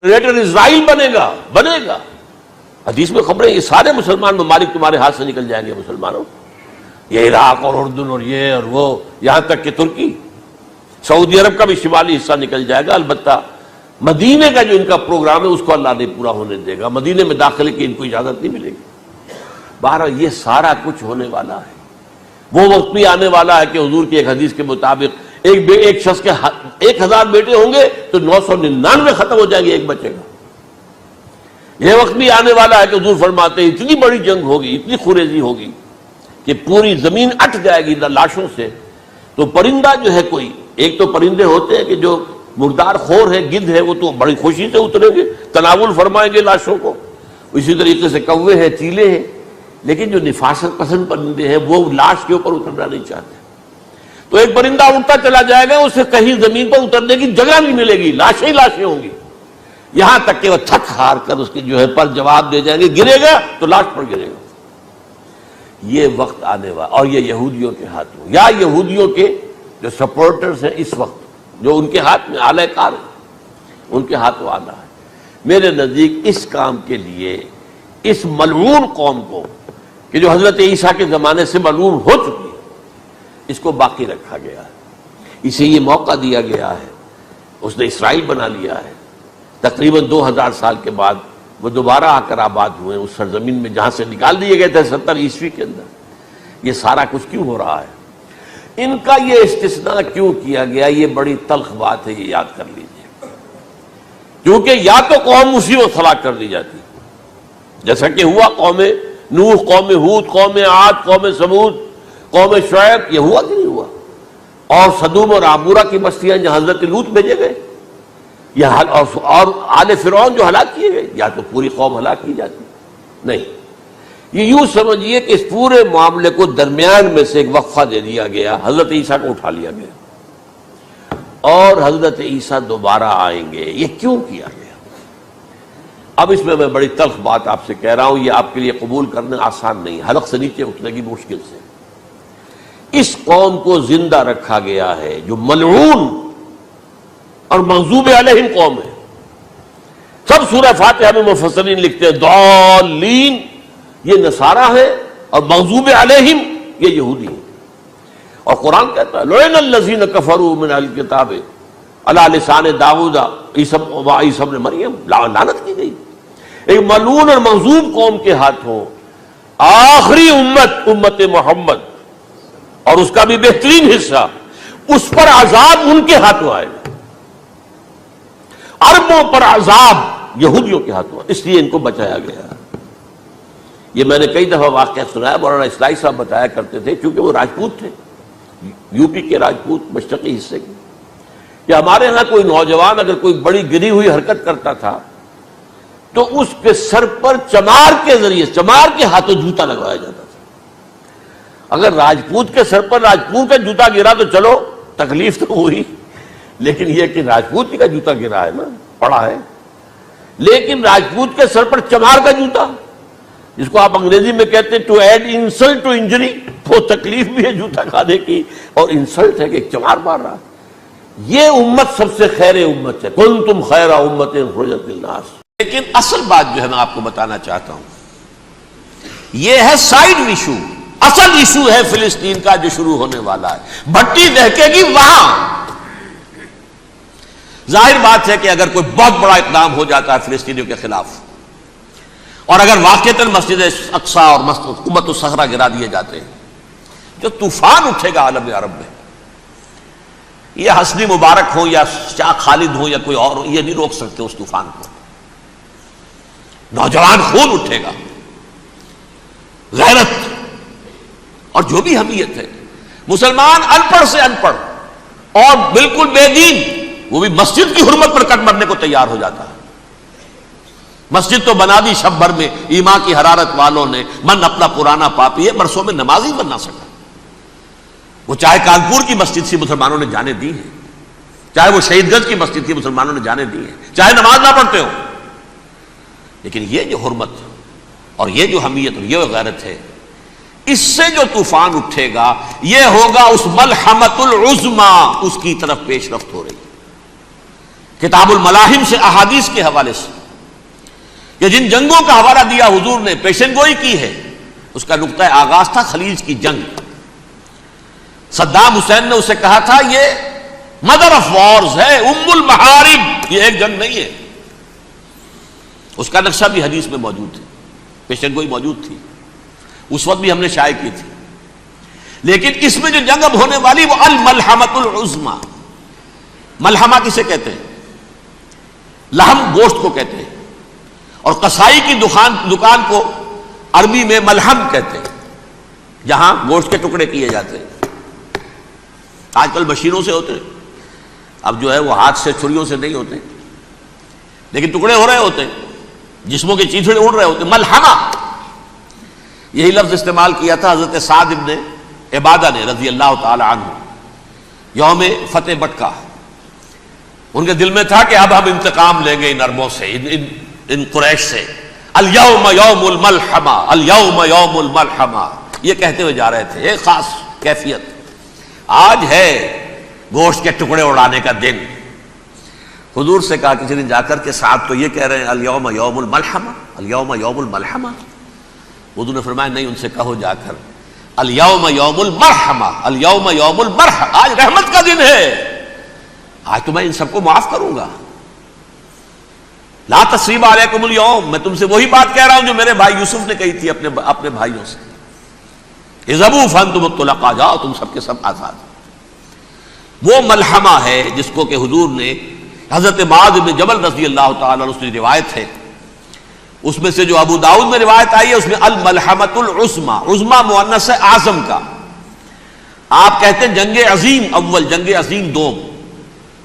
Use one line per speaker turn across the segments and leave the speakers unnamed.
Letter اسرائیل بنے گا حدیث میں خبریں یہ سارے مسلمان ممالک تمہارے ہاتھ سے نکل جائیں گے مسلمانوں، یہ عراق اور اردن اور یہ اور وہ، یہاں تک کہ ترکی، سعودی عرب کا بھی شمالی حصہ نکل جائے گا۔ البتہ مدینے کا جو ان کا پروگرام ہے اس کو اللہ نہیں پورا ہونے دے گا، مدینے میں داخلے کی ان کو اجازت نہیں ملے گی۔ بہرحال یہ سارا کچھ ہونے والا ہے۔ وہ وقت بھی آنے والا ہے کہ حضور کی ایک حدیث کے مطابق ایک شخص کے 1000 بیٹے ہوں گے تو 999 ختم ہو جائیں گے، ایک بچے گا۔ یہ وقت بھی آنے والا ہے کہ حضور فرماتے ہیں اتنی بڑی جنگ ہوگی، اتنی خوریزی ہوگی کہ پوری زمین اٹھ جائے گی لاشوں سے۔ تو پرندہ جو ہے کوئی، ایک تو پرندے ہوتے ہیں کہ جو مردار خور ہے، گدھ ہے، وہ تو بڑی خوشی سے اتریں گے، تناول فرمائیں گے لاشوں کو۔ اسی طریقے سے کوے ہیں، چیلے ہیں، لیکن جو نفاست پسند پرندے ہیں وہ لاش کے اوپر اترنا نہیں چاہتے۔ تو ایک پرندہ اڑتا چلا جائے گا، اسے کہیں زمین پر اترنے کی جگہ نہیں ملے گی، لاشیں ہی لاشیں ہوں گی، یہاں تک کہ وہ تھک ہار کر اس کی جو ہے پر جواب دے جائیں گے، گرے گا تو لاش پر گرے گا۔ یہ وقت آنے والا، اور یہ یہودیوں کے ہاتھوں، یا یہودیوں کے جو سپورٹرز ہیں اس وقت، جو ان کے ہاتھ میں آلہ کار ہے، ان کے ہاتھوں آنا ہے۔ میرے نزدیک اس کام کے لیے اس ملعون قوم کو، کہ جو حضرت عیسیٰ کے زمانے سے ملعون ہو چکی ہے، اس کو باقی رکھا گیا ہے، اسے یہ موقع دیا گیا ہے۔ اس نے اسرائیل بنا لیا ہے، تقریباً 2000 سال کے بعد وہ دوبارہ آ کر آباد ہوئے اس سرزمین میں جہاں سے نکال دیے گئے تھے 70 عیسوی کے اندر۔ یہ سارا کچھ کیوں ہو رہا ہے؟ ان کا یہ استثناء کیوں کیا گیا؟ یہ بڑی تلخ بات ہے، یہ یاد کر لیجیے۔ کیونکہ یا تو قوم اسی وقت ہلاک کر دی جاتی، جیسا کہ ہوا قوم نوح، قوم ہود، قوم عاد، قوم ثمود، قوم شعیب، یہ ہوا کہ نہیں ہوا؟ اور سدوم اور عمورہ کی بستیاں جہاں حضرت لوط بھیجے گئے، اور آل فرعون جو ہلاک کیے گئے، یا تو پوری قوم ہلاک کی جاتی؟ نہیں، یہ یوں سمجھیے کہ اس پورے معاملے کو درمیان میں سے ایک وقفہ دے دیا گیا، حضرت عیسیٰ کو اٹھا لیا گیا، اور حضرت عیسیٰ دوبارہ آئیں گے۔ یہ کیوں کیا گیا؟ اب اس میں بڑی تلخ بات آپ سے کہہ رہا ہوں، یہ آپ کے لیے قبول کرنا آسان نہیں، حلق سے نیچے اترے گی مشکل سے۔ اس قوم کو زندہ رکھا گیا ہے جو ملعون اور مغضوب علیہم قوم ہے۔ سب سورہ فاتحہ میں مفسرین لکھتے ہیں ضالین، یہ نصارہ ہے، اور مغضوب علیہم یہ یہودی ہیں۔ اور قرآن کہتا ہے لعن الذین کفروا من اہل الکتاب علی لسان داؤد وعیسی ابن مریم، لعنت کی گئی ایک ملعون اور مغضوب قوم کے ہاتھوں آخری امت محمد، اور اس کا بھی بہترین حصہ، اس پر عذاب ان کے ہاتھوں آئے گا، عربوں پر عذاب یہودیوں کے ہاتھوں، اس لیے ان کو بچایا گیا۔ یہ میں نے کئی دفعہ واقعہ سنایا، مولانا اسلائی صاحب بتایا کرتے تھے، کیونکہ وہ راجپوت تھے، یو پی کے راجپوت، مشرقی حصے کے، کہ ہمارے ہاں کوئی نوجوان اگر کوئی بڑی گری ہوئی حرکت کرتا تھا تو اس کے سر پر چمار کے ذریعے، چمار کے ہاتھوں جوتا لگوایا جاتا تھا۔ اگر راجپوت کے سر پر راجپوت کا جوتا گرا تو چلو تکلیف تو ہوئی، لیکن یہ کہ راجپوت کا جوتا گرا ہے نا، پڑا ہے، لیکن راجپوت کے سر پر چمار کا جوتا، جس کو آپ انگریزی میں کہتے ہیں to add insult to injury, وہ تکلیف بھی ہے جوتا کھانے کی، اور انسلٹ ہے کہ ایک چمار مار رہا۔ یہ امت سب سے خیر امت ہے، کنتم خیر امت اخرجت للناس۔ لیکن اصل بات جو ہے میں آپ کو بتانا چاہتا ہوں، یہ ہے سائیڈ ایشو۔ اصل ایشو ہے فلسطین کا جو شروع ہونے والا ہے، بھٹی دہکے گی وہاں۔ ظاہر بات ہے کہ اگر کوئی بہت بڑا اقدام ہو جاتا ہے فلسطینیوں کے خلاف، اور اگر واقعتاً مسجد اقصی اور قبۃ الصخرہ گرا دیے جاتے ہیں، جو طوفان اٹھے گا عالم عرب میں، یہ حسنی مبارک ہو یا شاہ خالد ہو یا کوئی اور ہو، یہ نہیں روک سکتے اس طوفان کو۔ نوجوان خون اٹھے گا، غیرت اور جو بھی حمیت ہے۔ مسلمان ان پڑھ سے ان پڑھ اور بالکل بے دین، وہ بھی مسجد کی حرمت پر کٹ مرنے کو تیار ہو جاتا ہے۔ مسجد تو بنا دی شب بھر میں ایمان کی حرارت والوں نے، من اپنا پرانا پاپی ہے، برسوں میں نمازی بن نہ سکا۔ وہ چاہے کانپور کی مسجد سے مسلمانوں نے جانے دی ہیں، چاہے وہ شہید گنج کی مسجد کی مسلمانوں نے جانے دی ہیں، چاہے نماز نہ پڑھتے ہو، لیکن یہ جو حرمت اور یہ جو حمیت اور یہ غیرت ہے، اس سے جو طوفان اٹھے گا یہ ہوگا اس ملحمۃ العظمی، اس کی طرف پیش رفت ہو رہی۔ کتاب الملاحم سے احادیث کے حوالے سے کہ جن جنگوں کا حوالہ دیا حضور نے، پیشن گوئی کی ہے، اس کا نقطہ آغاز تھا خلیج کی جنگ۔ صدام حسین نے اسے کہا تھا یہ مدر آف وارز ہے، ام المحارب، یہ ایک جنگ نہیں ہے۔ اس کا نقشہ بھی حدیث میں موجود ہے، پیشن گوئی موجود تھی، اس وقت بھی ہم نے شائع کی تھی۔ لیکن اس میں جو جنگ اب ہونے والی وہ الملحمۃ العظمی۔ ملحمہ کسے کہتے ہیں؟ لحم گوشت کو کہتے ہیں، اور قصائی کی دکان کو عربی میں ملحم کہتے ہیں، جہاں گوشت کے ٹکڑے کیے جاتے ہیں۔ آج کل مشینوں سے ہوتے ہیں، اب جو ہے وہ ہاتھ سے چھریوں سے نہیں ہوتے، لیکن ٹکڑے ہو رہے ہوتے ہیں، جسموں کے چیتھڑے اڑ رہے ہوتے ہیں۔ ملحمہ، یہی لفظ استعمال کیا تھا حضرت سعد ابن عبادہ نے رضی اللہ تعالی عنہ یوم فتح مکہ۔ ان کے دل میں تھا کہ اب ہم انتقام لیں گے ان عربوں سے، ان قریش سے۔ الیوم یوم الملحمہ، الیوم یوم الملحمہ، یہ کہتے ہوئے جا رہے تھے، ایک خاص کیفیت۔ آج ہے گوشت کے ٹکڑے اڑانے کا دن۔ حضور سے کہا کسی دن جا کر کے سعد تو یہ کہہ رہے ہیں الیوم یوم الملحمہ، الیوم یوم الملحمہ۔ حضور نے فرمایا نہیں، ان سے کہو جا کر الیوم یوم المرحمہ، الیوم یوم المرحمہ، آج رحمت کا دن ہے، آج تو میں ان سب کو معاف کروں گا۔ لا تثریب علیکم اليوم، میں تم سے وہی بات کہہ رہا ہوں جو میرے بھائی یوسف نے کہی تھی اپنے بھائیوں سے، اذهبوا فانتم الطلقاء، جاؤ تم سب کے سب آزاد۔ وہ ملحمہ ہے جس کو کہ حضور نے حضرت معاذ بن جبل رضی اللہ تعالیٰ عنہ سے روایت ہے، اس میں سے جو ابو داؤد میں روایت آئی ہے اس میں الملحمۃ العظمی، عظمی مؤنث ہے اعظم کا۔ آپ کہتے ہیں جنگ عظیم اول، جنگ عظیم دوم،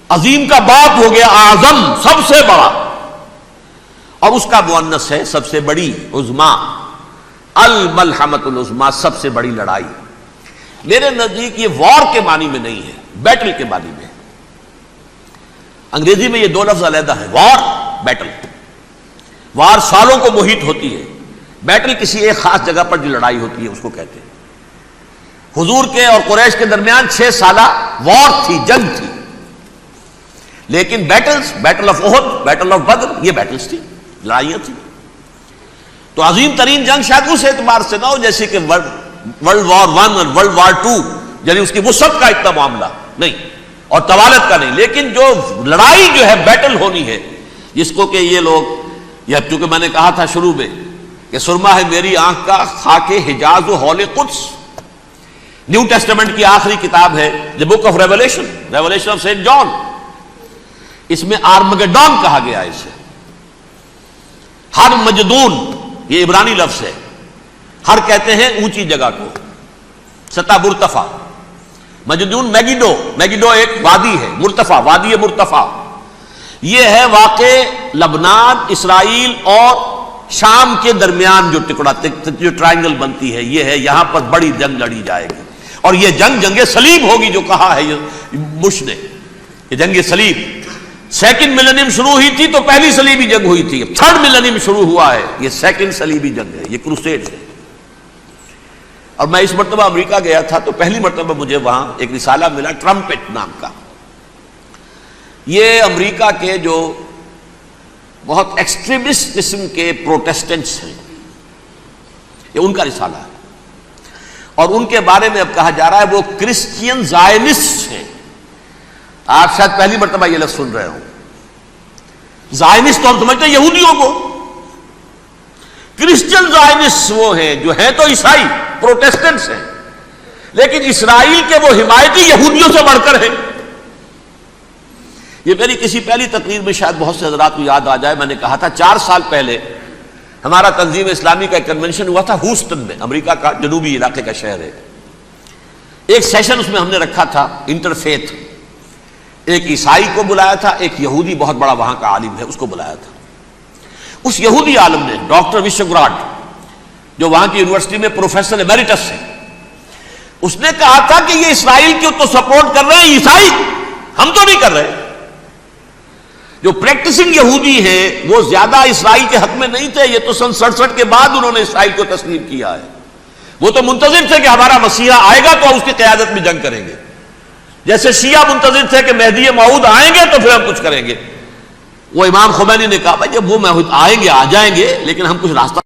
عظیم کا باپ ہو گیا اعظم، سب سے بڑا، اور اس کا مؤنث ہے سب سے بڑی، عظمی، الملحمۃ العظمی، سب سے بڑی لڑائی۔ میرے نزدیک یہ وار کے معنی میں نہیں ہے، بیٹل کے معنی میں۔ انگریزی میں یہ دو لفظ علیحدہ ہیں، وار، بیٹل۔ وار سالوں کو محیط ہوتی ہے، بیٹل کسی ایک خاص جگہ پر جو لڑائی ہوتی ہے اس کو کہتے ہیں۔ حضور کے اور قریش کے درمیان 6 سالہ وار تھی، جنگ تھی، لیکن battles, battle of Uhud, battle of Badr, یہ بیٹلز تھی، لڑائیاں تھیں۔ تو عظیم ترین جنگ شاید اس اعتبار سے نہ ہو جیسے کہ ورلڈ وار 1 اور ورلڈ وار 2، یعنی اس کی وسعت کا اتنا معاملہ نہیں اور طوالت کا نہیں، لیکن جو لڑائی جو ہے بیٹل ہونی ہے، جس کو کہ یہ لوگ، یا چونکہ میں نے کہا تھا شروع میں کہ سرما ہے میری آنکھ کا خاک حجاز و ہول قدس، نیو ٹیسٹمنٹ کی آخری کتاب ہے the book of revelation, revelation of saint John, اس میں آرمگڈون کہا گیا ہے اسے۔ ہر مجدون، یہ عبرانی لفظ ہے، ہر کہتے ہیں اونچی جگہ کو، سطح مرتفع، مجدون میگیڈو، میگیڈو ایک وادی ہے، مرتفع، وادی مرتفع، یہ ہے واقع لبنان، اسرائیل اور شام کے درمیان جو ٹکڑا، جو ٹرائنگل بنتی ہے، یہ ہے، یہاں پر بڑی جنگ لڑی جائے گی، اور یہ جنگ صلیب ہوگی، جو کہا ہے بش نے، یہ جنگ صلیب۔ سیکنڈ ملینیم شروع ہوئی تھی تو پہلی صلیبی جنگ ہوئی تھی، تھرڈ ملینیم شروع ہوا ہے، یہ سیکنڈ صلیبی جنگ ہے، یہ کروسیڈ ہے۔ اور میں اس مرتبہ امریکہ گیا تھا تو پہلی مرتبہ مجھے وہاں ایک رسالہ ملا ٹرمپٹ نام کا، یہ امریکہ کے جو بہت ایکسٹریمسٹ قسم کے پروٹیسٹنٹس ہیں، یہ ان کا رسالہ ہے، اور ان کے بارے میں اب کہا جا رہا ہے وہ کرسچین زائنسٹ ہیں۔ آپ شاید پہلی مرتبہ یہ لفظ سن رہے ہوں، زائنسٹ تو ہم سمجھتے ہیں یہودیوں کو، کرسچین زائنسٹ وہ ہیں جو ہیں تو عیسائی پروٹیسٹنٹس ہیں، لیکن اسرائیل کے وہ حمایتی یہودیوں سے بڑھ کر ہیں۔ یہ میری کسی پہلی تقریر میں شاید بہت سے حضرات کو یاد آ جائے، میں نے کہا تھا 4 سال پہلے ہمارا تنظیم اسلامی کا ایک کنونشن ہوا تھا ہوسٹن میں، امریکہ کا جنوبی علاقے کا شہر ہے۔ ایک سیشن اس میں ہم نے رکھا تھا انٹرفیتھ، ایک عیسائی کو بلایا تھا، ایک یہودی بہت بڑا وہاں کا عالم ہے اس کو بلایا تھا۔ اس یہودی عالم نے، ڈاکٹر وشوگراڈ، جو وہاں کی یونیورسٹی میں پروفیسر ایمیریٹس ہے، اس نے کہا تھا کہ یہ اسرائیل کی تو سپورٹ کر رہے ہیں عیسائی، ہم تو نہیں کر رہے۔ جو پریکٹسنگ یہودی ہیں وہ زیادہ اسرائیل کے حق میں نہیں تھے، یہ تو سن 67 کے بعد انہوں نے اسرائیل کو تسلیم کیا ہے، وہ تو منتظر تھے کہ ہمارا مسیحا آئے گا تو اس کی قیادت میں جنگ کریں گے، جیسے شیعہ منتظر تھے کہ مہدی موعود آئیں گے تو پھر ہم کچھ کریں گے۔ وہ امام خمینی نے کہا بھائی جب وہ آئیں گے آ جائیں گے، لیکن ہم کچھ راستہ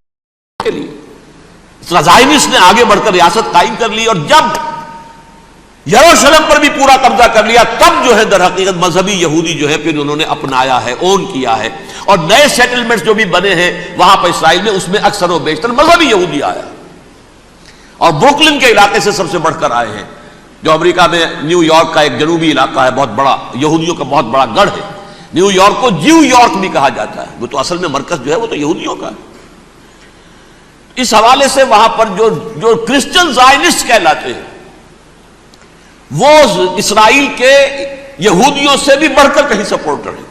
کے لیے زائنسٹ نے آگے بڑھ کر ریاست قائم کر لی، اور جب یروشلم پر بھی پورا قبضہ کر لیا تب جو ہے در حقیقت مذہبی یہودی جو ہے پھر انہوں نے اپنایا ہے، اون کیا ہے، اور نئے سیٹلمنٹس جو بھی بنے ہیں وہاں پر اسرائیل میں، اس میں اکثر و بیشتر مذہبی یہودی آیا، اور بروکلن کے علاقے سے سب سے بڑھ کر آئے ہیں، جو امریکہ میں نیو یارک کا ایک جنوبی علاقہ ہے، بہت بڑا یہودیوں کا بہت بڑا گڑھ ہے۔ نیو یارک کو جیو یارک بھی کہا جاتا ہے، وہ تو اصل میں مرکز جو ہے وہ تو یہودیوں کا ہے۔ اس حوالے سے وہاں پر جو کرسچن زائنسٹ کہلاتے ہیں وہ اسرائیل کے یہودیوں سے بھی بڑھ کر کہیں سپورٹر ہیں۔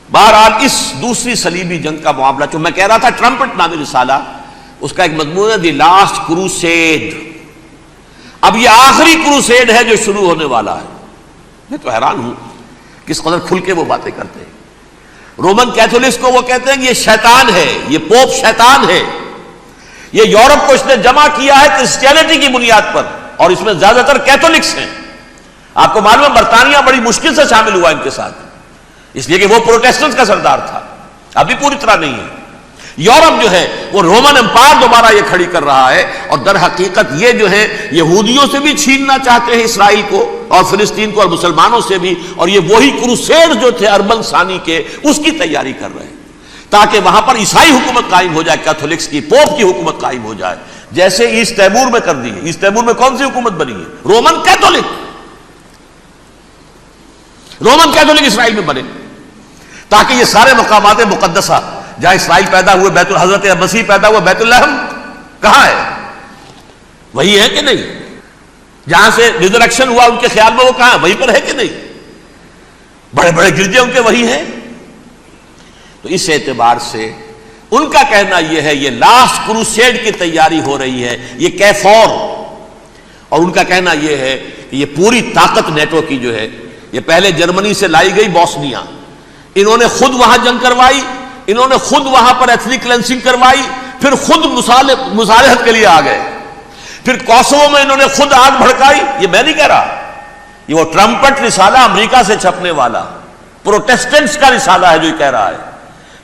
بہرحال اس دوسری صلیبی جنگ کا معاملہ، جو میں کہہ رہا تھا ٹرمپٹ نامی رسالہ، اس کا ایک مضمون ہے دی لاسٹ کروسیڈ۔ اب یہ آخری کروسیڈ ہے جو شروع ہونے والا ہے۔ میں تو حیران ہوں کس قدر کھل کے وہ باتیں کرتے ہیں۔ رومن کیتھولکس کو وہ کہتے ہیں کہ یہ شیطان ہے، یہ پوپ شیطان ہے، یہ یورپ کو اس نے جمع کیا ہے کرسچینٹی کی بنیاد پر، اور اس میں زیادہ تر کیتھولکس ہیں۔ آپ کو معلوم ہے برطانیہ بڑی مشکل سے شامل ہوا ان کے ساتھ، اس لیے کہ وہ پروٹیسٹنٹ کا سردار تھا، ابھی پوری طرح نہیں ہے۔ یورپ جو ہے وہ رومن امپائر دوبارہ یہ کھڑی کر رہا ہے، اور در حقیقت یہ جو ہے یہودیوں سے بھی چھیننا چاہتے ہیں اسرائیل کو اور فلسطین کو، اور مسلمانوں سے بھی، اور یہ وہی کروسیڈ جو تھے اربن ثانی کے، اس کی تیاری کر رہے ہیں تاکہ وہاں پر عیسائی حکومت قائم ہو جائے، کیتھولکس کی، پوپ کی حکومت قائم ہو جائے، جیسے ایسٹ تیمور میں کر دی ہے۔ ایسٹ تیمور میں کون سی حکومت بنی ہے؟ رومن کیتھولک، رومن کیتھولک اسرائیل میں بنے، تاکہ یہ سارے مقامات مقدسہ جہاں اسرائیل پیدا ہوئے، بیت حضرت مسیح پیدا ہوا، بیت الحم کہاں ہے؟ وہی ہے کہ نہیں؟ جہاں سے ریزریکشن ہوا ان کے خیال میں وہ کہاں ہے؟ وہیں پر ہے کہ نہیں؟ بڑے بڑے گرجے ان کے وہی ہیں۔ تو اس اعتبار سے ان کا کہنا یہ ہے یہ لاسٹ کروسیڈ کی تیاری ہو رہی ہے، یہ کیفور، اور ان کا کہنا یہ ہے کہ یہ پوری طاقت نیٹو کی جو ہے، یہ پہلے جرمنی سے لائی گئی بوسنیا، انہوں نے خود وہاں جنگ کروائی، انہوں نے خود وہاں پر ایتھنک کلینسنگ کروائی، پھر خود مصالحت کے لیے آ گئے، پھر کوسوو میں انہوں نے خود آگ بھڑکائی۔ یہ میں نہیں کہہ رہا، یہ وہ ٹرمپٹ رسالہ امریکہ سے چھپنے والا پروٹیسٹنٹس کا رسالہ ہے جو یہ کہہ رہا ہے۔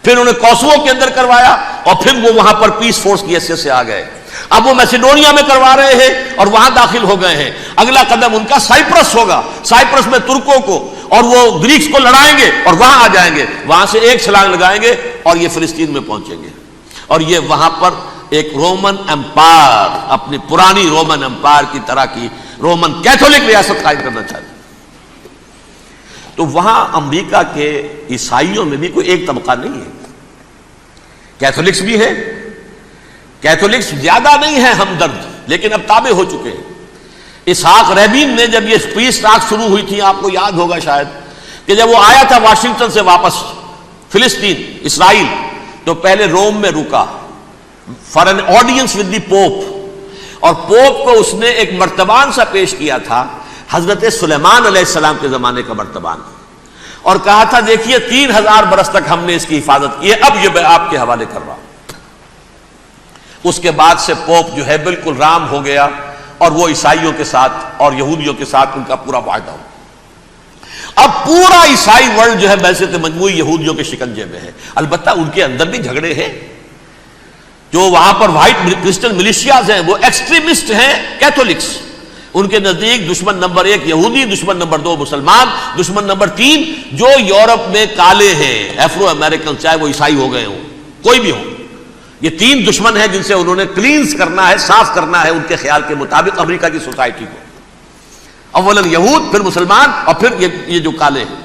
پھر انہوں نے کوسوو کے اندر کروایا، اور پھر وہ وہاں پر پیس فورس کی حیثیت سے آ گئے۔ اب وہ میسیڈونیا میں کروا رہے ہیں اور وہاں داخل ہو گئے ہیں۔ اگلا قدم ان کا سائپرس ہوگا، سائپرس میں ترکوں کو اور وہ گریکس کو لڑائیں گے اور وہاں آ جائیں گے، وہاں سے ایک چھلانگ لگائیں گے اور یہ فلسطین میں پہنچیں گے، اور یہ وہاں پر ایک رومن امپائر، اپنی پرانی رومن امپائر کی طرح کی رومن کیتھولک ریاست قائم کرنا چاہتے ہیں۔ تو وہاں امریکہ کے عیسائیوں میں بھی کوئی ایک طبقہ نہیں ہے، کیتھولکس بھی ہے، کیتھولکس زیادہ نہیں ہے ہمدرد، لیکن اب تابع ہو چکے ہیں۔ اسحاق رابین نے جب یہ پیس ٹاک شروع ہوئی تھی، آپ کو یاد ہوگا شاید، کہ جب وہ آیا تھا واشنگٹن سے واپس فلسطین اسرائیل، تو پہلے روم میں رکا for an audience with the pope, اور پوپ کو اس نے ایک مرتبان سا پیش کیا تھا، حضرت سلیمان علیہ السلام کے زمانے کا مرتبان، اور کہا تھا دیکھیے 3000 برس تک ہم نے اس کی حفاظت کی ہے، اب یہ میں آپ کے حوالے کر رہا ہوں۔ اس کے بعد سے پوپ جو ہے بالکل رام ہو گیا، اور وہ عیسائیوں کے ساتھ اور یہودیوں کے ساتھ ان کا پورا معاہدہ ہو۔ اب پورا عیسائی ورلڈ جو ہے بحثیت مجموعی یہودیوں کے شکنجے میں ہے۔ البتہ ان کے اندر بھی جھگڑے ہیں، جو وہاں پر وائٹ کرسچن ملیشیاز ہیں وہ ایکسٹریمسٹ ہیں کیتھولکس، ان کے نزدیک دشمن نمبر 1 یہودی، دشمن نمبر 2 مسلمان، دشمن نمبر 3 جو یورپ میں کالے ہیں، ایفرو امریکن، چاہے وہ عیسائی ہو گئے ہوں، کوئی بھی ہو، یہ 3 دشمن ہیں جن سے انہوں نے کلینز کرنا ہے، صاف کرنا ہے ان کے خیال کے مطابق امریکہ کی سوسائٹی کو، اولاً یہود، پھر مسلمان، اور پھر یہ جو کالے ہیں۔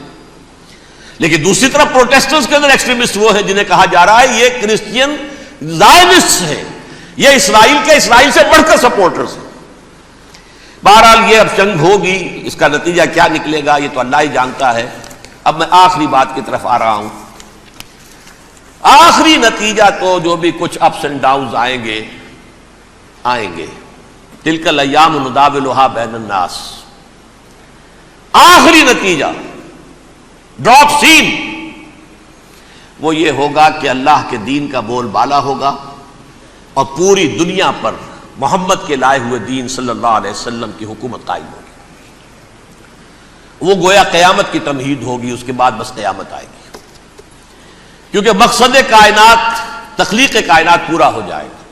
لیکن دوسری طرف پروٹیسٹنٹس کے اندر ایکسٹریمسٹ وہ ہیں جنہیں کہا جا رہا ہے یہ کرسچین زائنسٹ ہیں، یہ اسرائیل کے، اسرائیل سے بڑھ کر سپورٹرز ہیں۔ بہرحال یہ اب جنگ ہوگی، اس کا نتیجہ کیا نکلے گا یہ تو اللہ ہی جانتا ہے۔ اب میں آخری بات کی طرف آ رہا ہوں۔ آخری نتیجہ تو جو بھی کچھ اپس اینڈ ڈاؤنز آئیں گے، تلک الایام نداولھا بین الناس، آخری نتیجہ ڈراپ سین وہ یہ ہوگا کہ اللہ کے دین کا بول بالا ہوگا، اور پوری دنیا پر محمد کے لائے ہوئے دین صلی اللہ علیہ وسلم کی حکومت قائم ہوگی۔ وہ گویا قیامت کی تمہید ہوگی، اس کے بعد بس قیامت آئے گی، کیونکہ مقصد کائنات، تخلیق کائنات پورا ہو جائے گا۔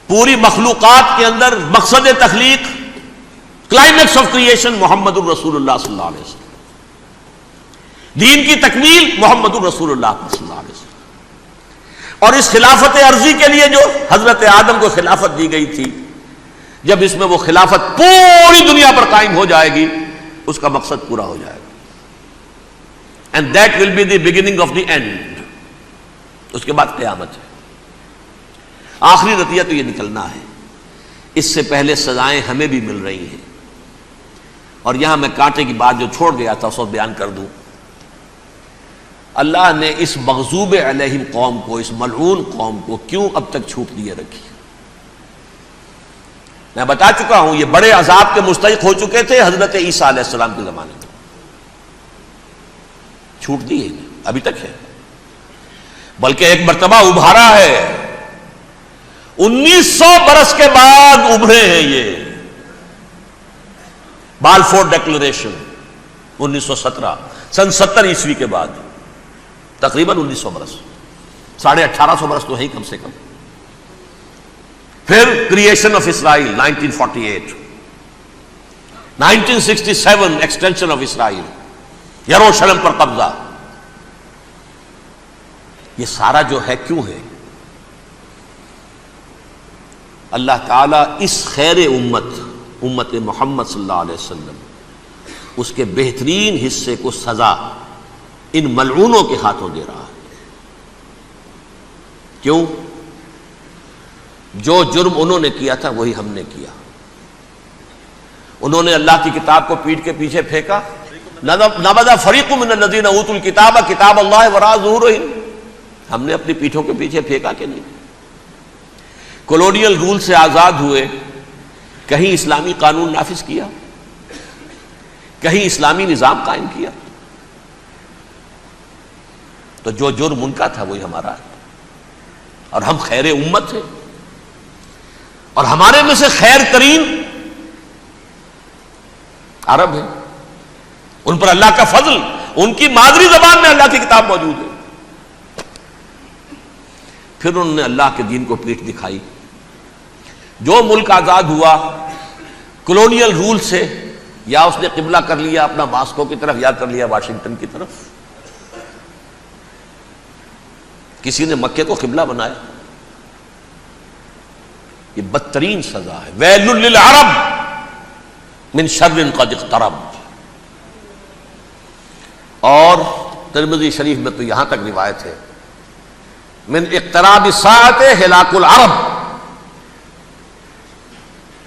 پوری مخلوقات کے اندر مقصد تخلیق، کلائمیکس آف کریشن محمد الرسول اللہ صلی اللہ علیہ وسلم، دین کی تکمیل محمد الرسول اللہ صلی اللہ علیہ وسلم۔ اور اس خلافت عرضی کے لیے جو حضرت آدم کو خلافت دی گئی تھی، جب اس میں وہ خلافت پوری دنیا پر قائم ہو جائے گی، اس کا مقصد پورا ہو جائے گا، and that will be the beginning of the end. اس کے بعد قیامت ہے۔ آخری نتیجہ تو یہ نکلنا ہے، اس سے پہلے سزائیں ہمیں بھی مل رہی ہیں، اور یہاں میں کانٹے کی بات جو چھوڑ گیا تھا اس کو بیان کر دوں۔ اللہ نے اس مغضوب علیہم قوم کو، اس ملعون قوم کو کیوں اب تک چھوٹ دیے رکھی؟ میں بتا چکا ہوں، یہ بڑے عذاب کے مستحق ہو چکے تھے حضرت عیسیٰ علیہ السلام کے زمانے میں، چھوٹ دی ہے، ابھی تک ہے، بلکہ ایک مرتبہ ابھارا ہے، 1900 برس کے بعد ابھرے ہیں یہ، بالفور ڈکلریشن 1917، سن 70 عیسوی کے بعد، تقریباً 1900 برس، 1850 برس تو ہے ہی کم سے کم۔ پھر creation of Israel 1948، 1967 extension of Israel, یروشلم پر قبضہ۔ یہ سارا جو ہے کیوں ہے؟ اللہ تعالیٰ اس خیر امت محمد صلی اللہ علیہ وسلم، اس کے بہترین حصے کو سزا ان ملعونوں کے ہاتھوں دے رہا ہے۔ کیوں؟ جو جرم انہوں نے کیا تھا وہی ہم نے کیا۔ انہوں نے اللہ کی کتاب کو پیٹھ کے پیچھے پھینکا، نبذ فریق من الذین اوتوا الکتاب کتاب اللہ وراء ظہورہم، ہم نے اپنی پیٹھوں کے پیچھے پھینکا کہ نہیں؟ کولونیل رول سے آزاد ہوئے، کہیں اسلامی قانون نافذ کیا، کہیں اسلامی نظام قائم کیا؟ تو جو جرم ان کا تھا وہی ہمارا ہے، اور ہم خیر امت ہیں، اور ہمارے میں سے خیر ترین عرب ہیں، ان پر اللہ کا فضل، ان کی مادری زبان میں اللہ کی کتاب موجود ہے۔ پھر انہوں نے اللہ کے دین کو پیٹھ دکھائی۔ جو ملک آزاد ہوا کولونیل رول سے، یا اس نے قبلہ کر لیا اپنا ماسکو کی طرف، یا کر لیا واشنگٹن کی طرف، کسی نے مکے کو قبلہ بنایا، یہ بدترین سزا ہے۔ ویل للعرب من شر قد اقترب۔ اور ترمذی شریف میں تو یہاں تک روایت ہے، من اقتراب الساعۃ ہلاک العرب،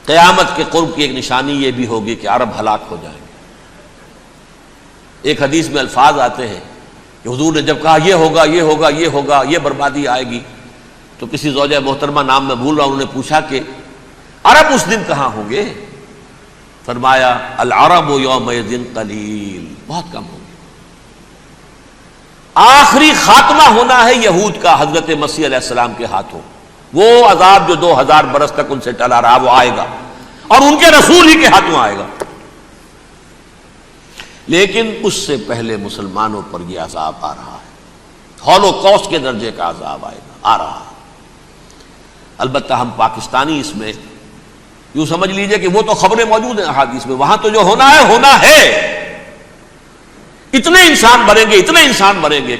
قیامت کے قرب کی ایک نشانی یہ بھی ہوگی کہ عرب ہلاک ہو جائیں گے۔ ایک حدیث میں الفاظ آتے ہیں کہ حضور نے جب کہا یہ ہوگا یہ ہوگا یہ ہوگا، یہ بربادی آئے گی، تو کسی زوجہ محترمہ نام میں بھول رہا ہوں، انہوں نے پوچھا کہ عرب اس دن کہاں ہوں گے؟ فرمایا العرب یومئذ قلیل، بہت کم ہوں گے۔ آخری خاتمہ ہونا ہے یہود کا حضرت مسیح علیہ السلام کے ہاتھوں، وہ عذاب جو 2000 برس تک ان سے ٹلا رہا وہ آئے گا، اور ان کے رسول ہی کے ہاتھوں آئے گا۔ لیکن اس سے پہلے مسلمانوں پر یہ عذاب آ رہا ہے، ہولوکاسٹ کے درجے کا عذاب آئے گا، آ رہا ہے۔ البتہ ہم پاکستانی اس میں یوں سمجھ لیجئے کہ وہ تو خبریں موجود ہیں احادیث میں، وہاں تو جو ہونا ہے ہونا ہے۔ اتنے انسان مریں گے، اتنے انسان مریں گے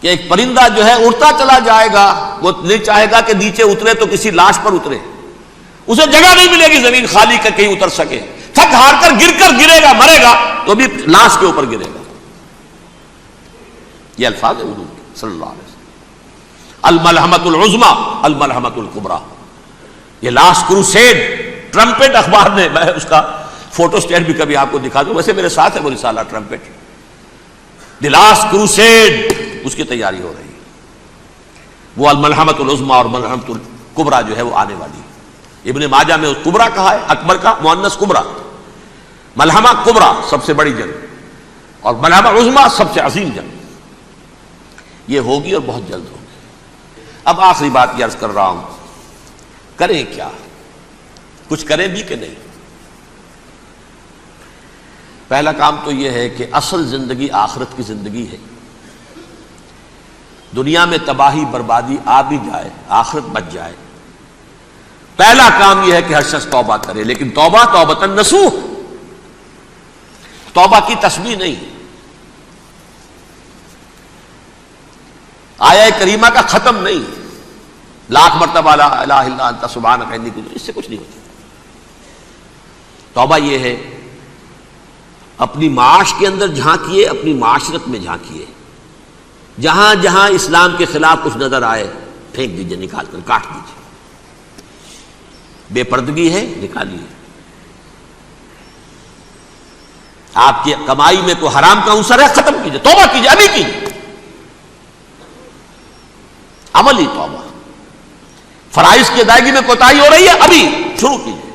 کہ ایک پرندہ جو ہے اڑتا چلا جائے گا، وہ نہیں چاہے گا کہ نیچے اترے تو کسی لاش پر اترے، اسے جگہ نہیں ملے گی زمین خالی کر کہیں اتر سکے، تھک ہار کر گرے گا، مرے گا تو بھی لاش کے اوپر گرے گا۔ یہ الفاظ ہے حضور صلی اللہ علیہ وسلم۔ الملحمۃ العظمیٰ الملحمۃ الکبریٰ، یہ لاسٹ کروسیڈ، ٹرمپٹ اخبار نے، میں اس کا فوٹو اسٹیٹ بھی کبھی آپ کو دکھا دوں، ویسے میرے ساتھ ہے وہ رسالہ ٹرمپٹ، دی لاسٹ کروسیڈ، اس کی تیاری ہو رہی ہے۔ وہ الملحمۃ العظمیٰ اور ملحمۃ الکبریٰ جو ہے وہ آنے والی ہے۔ ابن ماجہ میں اس کبریٰ کہا ہے، اکبر کا مؤنث کبریٰ، ملحمہ کبریٰ سب سے بڑی جنگ، اور ملحمہ عظمیٰ سب سے عظیم جنگ، یہ ہوگی اور بہت جلد ہوگی۔ اب آخری بات یہ عرض کر رہا ہوں، کریں کیا؟ کچھ کریں بھی کہ نہیں؟ پہلا کام تو یہ ہے کہ اصل زندگی آخرت کی زندگی ہے. دنیا میں تباہی بربادی آ بھی جائے، آخرت بچ جائے. پہلا کام یہ ہے کہ ہر شخص توبہ کرے، لیکن توبہ توبۃ نصوح، توبہ کی تسبیح نہیں. آیہ کریمہ کا ختم نہیں، لاکھ مرتبہ لا الہ الا انت سبحانک انی کنت، اس سے کچھ نہیں ہوتا. توبہ یہ ہے اپنی معاش کے اندر جھانکیے، اپنی معاشرت میں جھانکیے، جہاں جہاں اسلام کے خلاف کچھ نظر آئے پھینک دیجئے، نکال کر کاٹ دیجئے. بے پردگی ہے نکالیے. آپ کی کمائی میں کوئی حرام کا عنصر ہے ختم کیجئے، توبہ کیجئے، ابھی کیجئے. عملی توبہ. فرائض کی ادائیگی میں کوتاہی ہو رہی ہے، ابھی شروع کیجئے.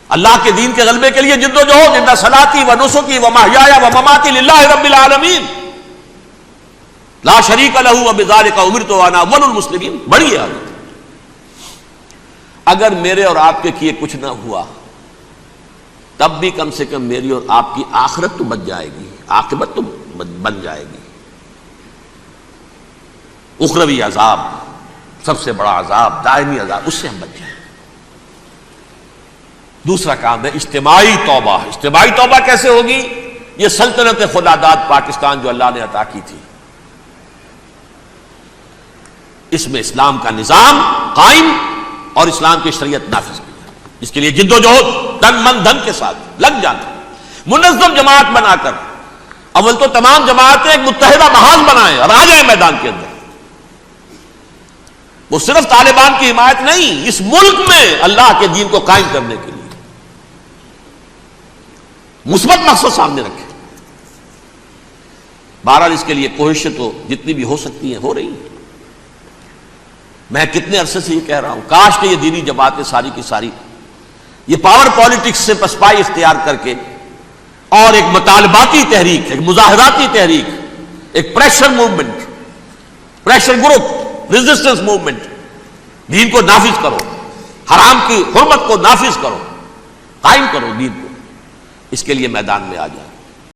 اللہ کے دین کے غلبے کے لیے جد و جہد، ان صلاتی و نسکی و محیایا و مماتی للہ رب العالمین لا شریک لہ وبذالک امرت وانا اول المسلمین. بڑی عادت. اگر میرے اور آپ کے کیے کچھ نہ ہوا تب بھی کم سے کم میری اور آپ کی آخرت تو بچ جائے گی، عاقبت تو بن جائے گی. اخروی عذاب، سب سے بڑا عذاب، دائمی عذاب، اس سے ہم بچ جائیں. دوسرا کام ہے اجتماعی توبہ. اجتماعی توبہ کیسے ہوگی؟ یہ سلطنت خداداد پاکستان جو اللہ نے عطا کی تھی، اس میں اسلام کا نظام قائم اور اسلام کی شریعت نافذ کی جائے. اس کے لیے جد و جہد تن من دھن کے ساتھ لگ جانا. منظم جماعت بنا کر، اول تو تمام جماعتیں ایک متحدہ محاذ بنائیں اور آ جائیں میدان کے اندر. وہ صرف طالبان کی حمایت نہیں، اس ملک میں اللہ کے دین کو قائم کرنے کے لیے مثبت مقصد سامنے رکھے. بہرحال اس کے لیے کوششیں تو جتنی بھی ہو سکتی ہیں ہو رہی ہیں. میں کتنے عرصے سے یہ کہہ رہا ہوں، کاش کہ یہ دینی جماعتیں ساری کی ساری یہ پاور پالیٹکس سے پسپائی اختیار کر کے اور ایک مطالباتی تحریک، ایک مظاہراتی تحریک، ایک pressure movement, pressure group, resistance movement, دین کو نافذ کرو، حرام کی حرمت کو نافذ کرو، قائم کرو دین کو. اس کے لیے میدان میں آ جائے.